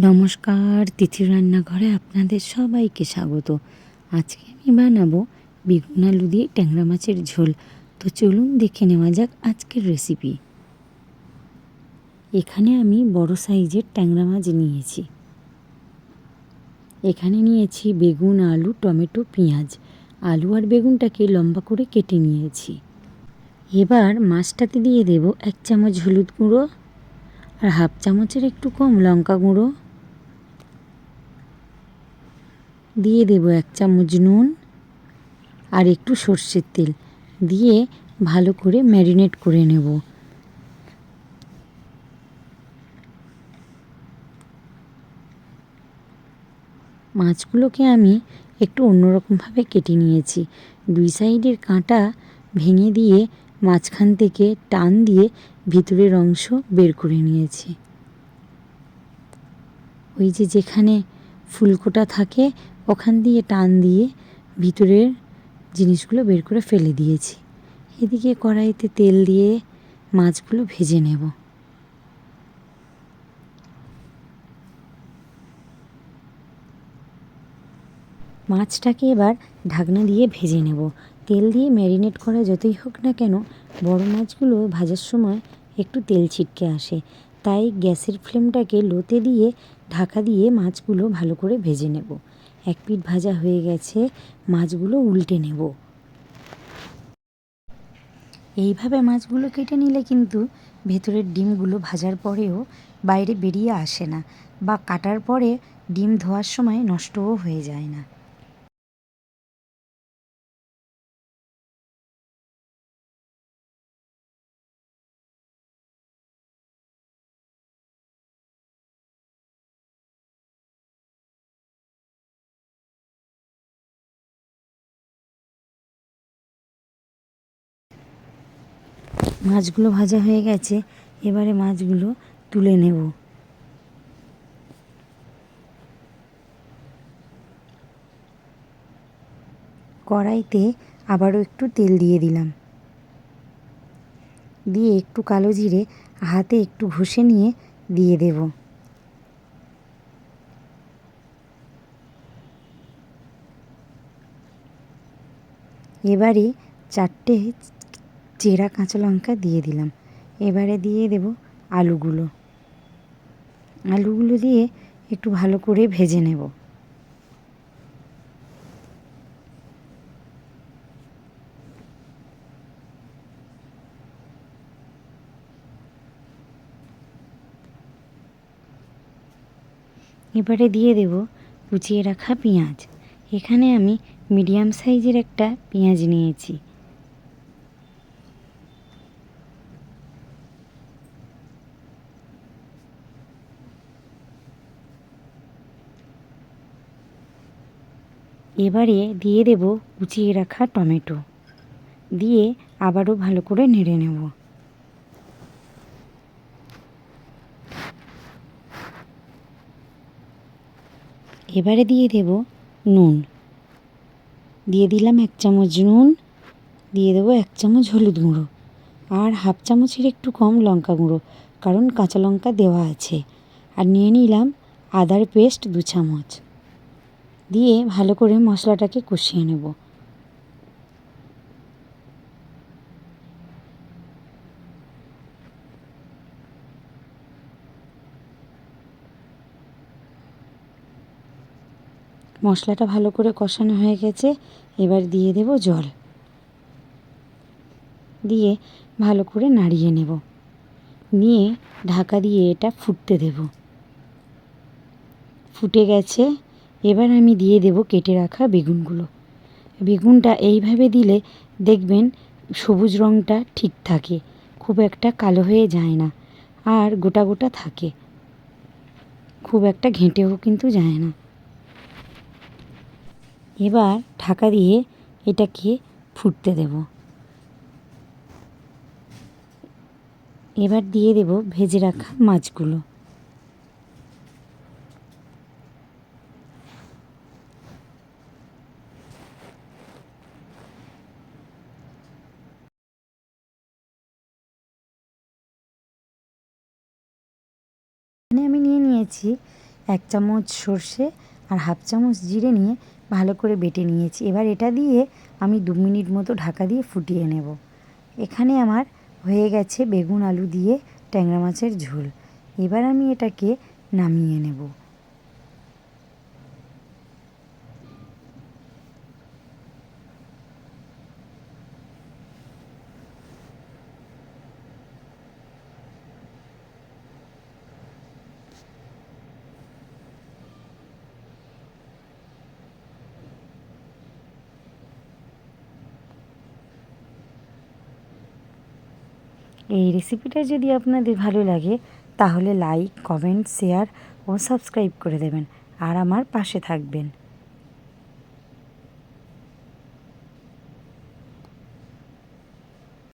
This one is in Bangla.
নমস্কার, তিথির রান্নাঘরে আপনাদের সবাইকে স্বাগত। আজকে আমি বানাবো বেগুন আলু দিয়ে ট্যাংরা মাছের ঝোল। তো চলুন দেখে নেওয়া যাক আজকের রেসিপি। এখানে আমি বড় সাইজের ট্যাংরা মাছ নিয়েছি। এখানে নিয়েছি বেগুন, আলু, টমেটো, পেঁয়াজ। আলু আর বেগুনটাকে লম্বা করে কেটে নিয়েছি। এবার মাছটাতে দিয়ে দেব 1 চামচ হলুদ গুঁড়ো আর হাফ চামচের একটু কম লঙ্কা গুঁড়ো। দিয়ে দেব 1 চামচ নুন আর একটু সর্ষের তেল দিয়ে ভালো করে ম্যারিনেট করে নেব। মাছগুলোকে আমি একটু অন্যরকমভাবে কেটে নিয়েছি। 2 সাইডের কাঁটা ভেঙে দিয়ে মাঝখান থেকে টান দিয়ে ভিতরের অংশ বের করে নিয়েছি। ওই যেখানে ফুলকোটা থাকে ওখান দিয়ে টান দিয়ে ভিতরের জিনিসগুলো বের করে ফেলে দিয়েছি। এদিকে কড়াইতে তেল দিয়ে মাছগুলো ভেজে নেব। মাছটাকে এবার ঢাকনা দিয়ে ভেজে নেব। তেল দিয়ে ম্যারিনেট করা যতই হোক না কেন, বড় মাছগুলো ভাজার সময় একটু তেল ছিটকে আসে। তাই গ্যাসের ফ্লেমটাকে লোতে দিয়ে ঢাকা দিয়ে মাছগুলো ভালো করে ভেজে নেব। এক পিঠ ভাজা হয়ে গেছে, মাছগুলো উল্টে নেব। এইভাবে মাছগুলো কেটে নিলে কিন্তু ভেতরের ডিমগুলো ভাজার পরেও বাইরে বেরিয়ে আসে না, বা কাটার পরে ডিম ধোয়ার সময় নষ্টও হয়ে যায় না। মাছগুলো ভাজা হয়ে গেছে, এবারে মাছগুলো তুলে নেব। কড়াইতে আবারও একটু তেল দিয়ে দিলাম, দিয়ে একটু কালো জিরে হাতে একটু ঘষে নিয়ে দিয়ে দেব। এবারে 4টে চেরা কাঁচা লঙ্কা দিয়ে দিলাম। এবারে দিয়ে দেব আলুগুলো। আলুগুলো দিয়ে একটু ভালো করে ভেজে নেব। এবারে দিয়ে দেব কুচিয়ে রাখা পেঁয়াজ। এখানে আমি মিডিয়াম সাইজের একটা পেঁয়াজ নিয়েছি। এবারে দিয়ে দেব কুচিয়ে রাখা টমেটো, দিয়ে আবারও ভালো করে নেড়ে নেব। এবারে দিয়ে দেব নুন। দিয়ে দিলাম 1 চামচ নুন, দিয়ে দেবো 1 চামচ হলুদ গুঁড়ো আর হাফ চামচের একটু কম লঙ্কা গুঁড়ো, কারণ কাঁচা লঙ্কা দেওয়া আছে। আর নিয়ে নিলাম আদার পেস্ট 2 চামচ, দিয়ে ভালো করে মশলাটাকে কষিয়ে নেব। মশলাটা ভালো করে কষানো হয়ে গেছে, এবার দিয়ে দেব জল, দিয়ে ভালো করে নাড়িয়ে নেব। নিয়ে ঢাকা দিয়ে এটা ফুটতে দেব। ফুটে গেছে, এবার আমি দিয়ে দেব কেটে রাখা বেগুনগুলো। বেগুনটা এইভাবে দিলে দেখবেন সবুজ রঙটা ঠিক থাকে, খুব একটা কালো হয়ে যায় না, আর গোটা গোটা থাকে, খুব একটা ঘেঁটেও কিন্তু যায় না। এবার ঢাকা দিয়ে এটাকে ফুটতে দেব। এবার দিয়ে দেব ভেজে রাখা মাছগুলো। এখানে আমি নিয়ে নিয়েছি 1 চামচ সর্ষে আর হাফ চামচ জিরে নিয়ে ভালো করে বেটে নিয়েছি। এবার এটা দিয়ে আমি 2 মিনিট মতো ঢাকা দিয়ে ফুটিয়ে নেব। এখানে আমার হয়ে গেছে বেগুন আলু দিয়ে ট্যাংরা মাছের ঝোল। এবার আমি এটাকে নামিয়ে নেব। এই রেসিপিটা যদি আপনাদের ভালো লাগে তাহলে লাইক, কমেন্ট, শেয়ার ও সাবস্ক্রাইব করে দেবেন আর আমার পাশে থাকবেন।